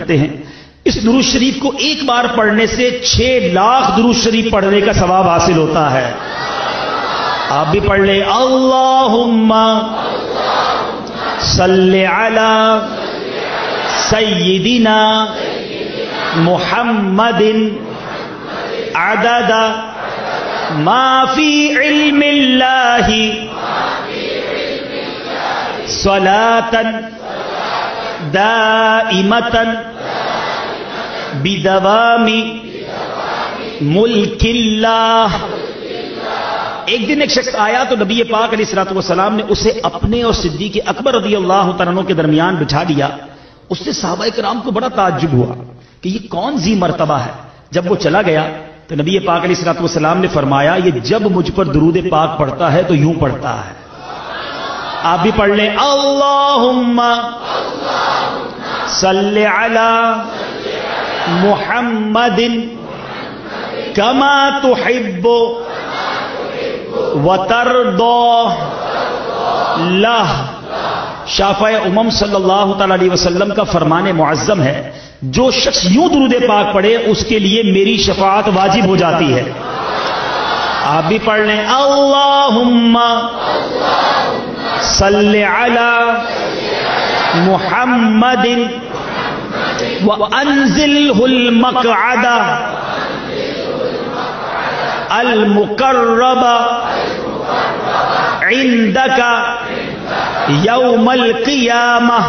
کرتے ہیں، اس درود شریف کو ایک بار پڑھنے سے 6 لاکھ درود شریف پڑھنے کا ثواب حاصل ہوتا ہے۔ آپ بھی پڑھ لیں، اللہم صلی علی سیدنا محمد عدد ما فی علم اللہ صلاۃ دائمۃ بدوام ملک اللہ۔ ایک دن ایک شخص آیا تو نبی پاک علیہ الصلوۃ والسلام نے اسے اپنے اور صدیق اکبر رضی اللہ تعالیٰ عنہ کے درمیان بٹھا دیا۔ اس سے صحابہ کرام کو بڑا تعجب ہوا کہ یہ کون ذی مرتبہ ہے۔ جب وہ چلا گیا تو نبی پاک علیہ الصلوۃ والسلام نے فرمایا یہ جب مجھ پر درود پاک پڑھتا ہے تو یوں پڑھتا ہے۔ آپ بھی پڑھ لیں، اللہم صلی علی محمد کما تحب وترضى لہ۔ شافع امم صلی اللہ تعالی علیہ وسلم کا فرمان معظم ہے، جو شخص یوں درود پاک پڑھے اس کے لیے میری شفاعت واجب ہو جاتی ہے۔ آپ بھی پڑھ لیں، اللہم صلی علی محمد وانزلہ المقعد المقرب عندک یوم القیامہ۔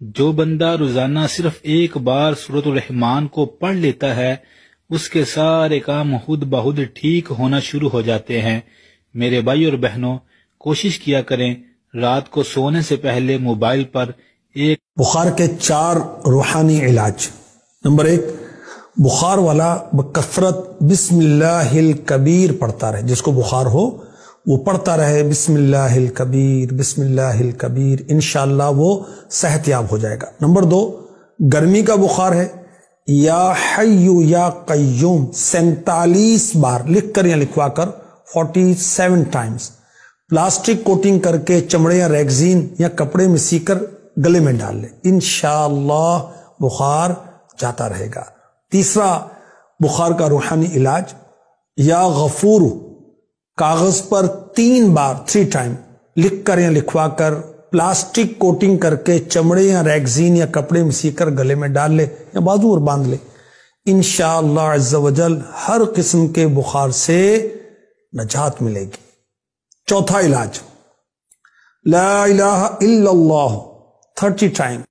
جو بندہ روزانہ صرف ایک بار سورۃ الرحمن کو پڑھ لیتا ہے اس کے سارے کام خود بخود ٹھیک ہونا شروع ہو جاتے ہیں۔ میرے بھائی اور بہنوں، کوشش کیا کریں رات کو سونے سے پہلے موبائل پر ایک بخار کے 4 روحانی علاج۔ نمبر 1، بخار والا بکثرت بسم اللہ الکبیر پڑھتا رہے۔ جس کو بخار ہو وہ پڑھتا رہے بسم اللہ الکبیر بسم اللہ الکبیر، انشاءاللہ وہ صحت یاب ہو جائے گا۔ نمبر 2، گرمی کا بخار ہے، یا حی یا قیوم 47 بار لکھ کر یا لکھوا کر 47 ٹائمز پلاسٹک کوٹنگ کر کے چمڑے یا ریگزین یا کپڑے میں سی کر گلے میں ڈال لے، انشاءاللہ بخار جاتا رہے گا۔ تیسرا بخار کا روحانی علاج، یا غفور کاغذ پر 3 بار 3 ٹائم لکھ کر یا لکھوا کر پلاسٹک کوٹنگ کر کے چمڑے یا ریگزین یا کپڑے میں سی کر گلے میں ڈال لے یا بازو اور باندھ لے، انشاءاللہ عز و جل ہر قسم کے بخار سے نجات ملے گی۔ چوتھا علاج، لا الہ الا اللہ 30 ٹائم